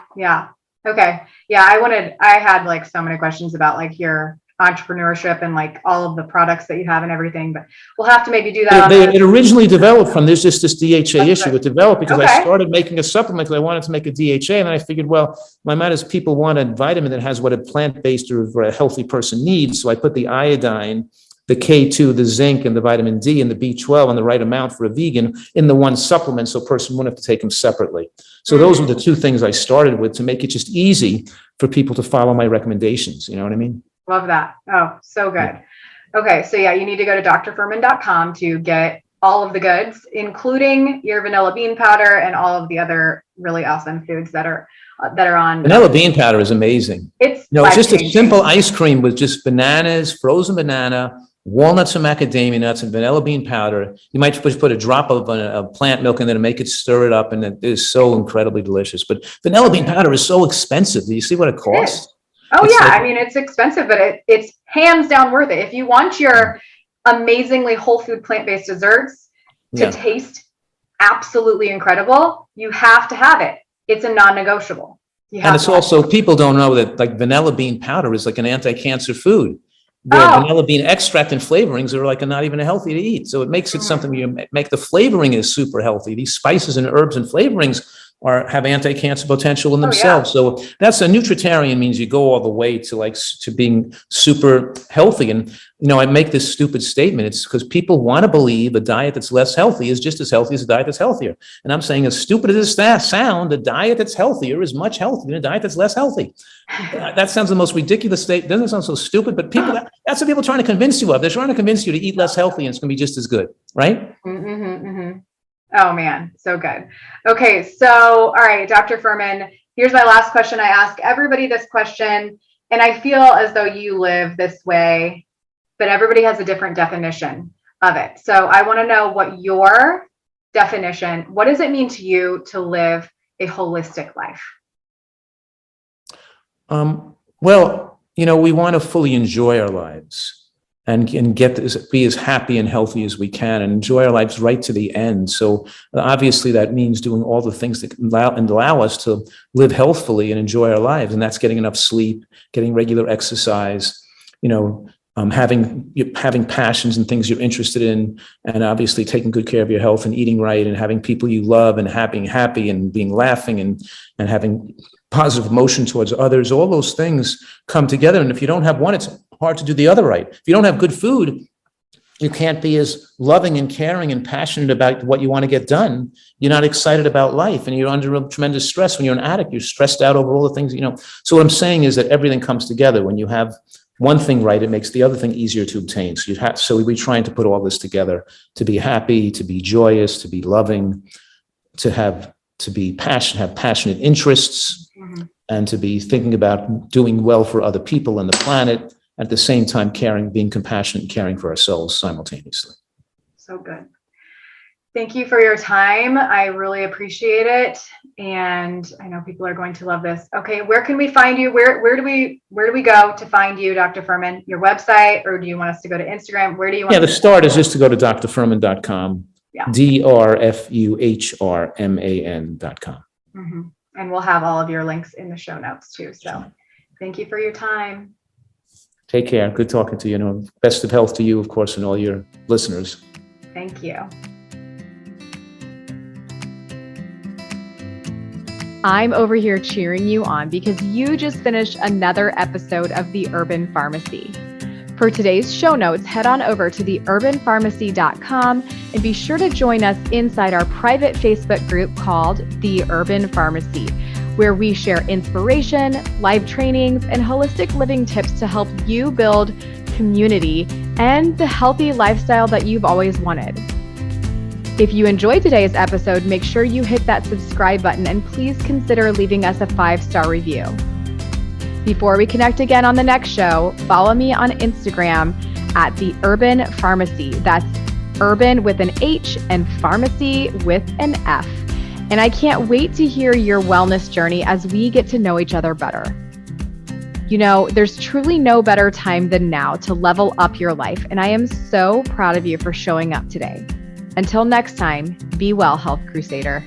Okay. Yeah. I had like so many questions about like your entrepreneurship and like all of the products that you have and everything, but we'll have to maybe do that. It originally developed from, there's just this DHA issue. It developed because I started making a supplement because I wanted to make a DHA. And then I figured, well, my matter is people want a vitamin that has what a plant-based or a healthy person needs. So I put the iodine, the K2, the zinc, and the vitamin D and the B12 on the right amount for a vegan in the one supplement, so a person wouldn't have to take them separately. So those were the two things I started with to make it just easy for people to follow my recommendations. You know what I mean? Love that. Oh, so good. Okay. So yeah, you need to go to drfuhrman.com to get all of the goods, including your vanilla bean powder and all of the other really awesome foods that are on. Vanilla bean powder is amazing. It's just a simple ice cream with just bananas, frozen banana, walnuts and macadamia nuts, and vanilla bean powder. You might just put a drop of a plant milk in there to make it, stir it up, and it is so incredibly delicious. But vanilla bean powder is so expensive. Do you see what it costs? I mean, it's expensive, but it's hands down worth it. If you want your amazingly whole food plant-based desserts to taste absolutely incredible, you have to have it. It's a non-negotiable. And it's also, people don't know that like vanilla bean powder is like an anti-cancer food. Vanilla bean extract and flavorings are like not even healthy to eat. So it makes it something you make. The flavoring is super healthy. These spices and herbs and flavorings have anti-cancer potential in themselves. So that's a nutritarian, means you go all the way to being super healthy. And, I make this stupid statement. It's because people want to believe a diet that's less healthy is just as healthy as a diet that's healthier. And I'm saying, as stupid as that sound, a diet that's healthier is much healthier than a diet that's less healthy. That sounds the most ridiculous statement. Doesn't sound so stupid, but that's what people are trying to convince you of. They're trying to convince you to eat less healthy and it's going to be just as good, right? Oh man, so good. Okay, so all right, Dr. Fuhrman, here's my last question. I ask everybody this question, and I feel as though you live this way, but everybody has a different definition of it. So I want to know what your definition, what does it mean to you to live a holistic life? Well, we want to fully enjoy our lives and be as happy and healthy as we can and enjoy our lives right to the end. So obviously that means doing all the things that allow us to live healthfully and enjoy our lives. And that's getting enough sleep, getting regular exercise, having passions and things you're interested in, and obviously taking good care of your health and eating right and having people you love and being happy and being laughing and having positive emotion towards others. All those things come together. And if you don't have one, it's hard to do the other right. If you don't have good food, you can't be as loving and caring and passionate about what you want to get done. You're not excited about life and you're under tremendous stress. When you're an addict, you're stressed out over all the things, So what I'm saying is that everything comes together. When you have one thing right, it makes the other thing easier to obtain. So we're trying to put all this together to be happy, to be joyous, to be loving, have passionate interests, and to be thinking about doing well for other people and the planet, at the same time being compassionate and caring for ourselves simultaneously. So good. Thank you for your time. I really appreciate it. And I know people are going to love this. Okay. Where can we find you? Where do we go to find you, Dr. Fuhrman? Your website, or do you want us to go to Instagram? Where do you want Yeah, the start is just to go to drfuhrman.com, Yeah. drfuhrman.com. Mm-hmm. And we'll have all of your links in the show notes too. So thank you for your time. Take care. Good talking to you. Best of health to you, of course, and all your listeners. Thank you. I'm over here cheering you on because you just finished another episode of The Urban Pharmacy. For today's show notes, head on over to theurbanpharmacy.com and be sure to join us inside our private Facebook group called The Urban Pharmacy, where we share inspiration, live trainings, and holistic living tips to help you build community and the healthy lifestyle that you've always wanted. If you enjoyed today's episode, make sure you hit that subscribe button and please consider leaving us a 5-star review. Before we connect again on the next show, follow me on Instagram at The Urban Pharmacy. That's urban with an H and pharmacy with an F. And I can't wait to hear your wellness journey as we get to know each other better. There's truly no better time than now to level up your life, and I am so proud of you for showing up today. Until next time, be well, Health Crusader.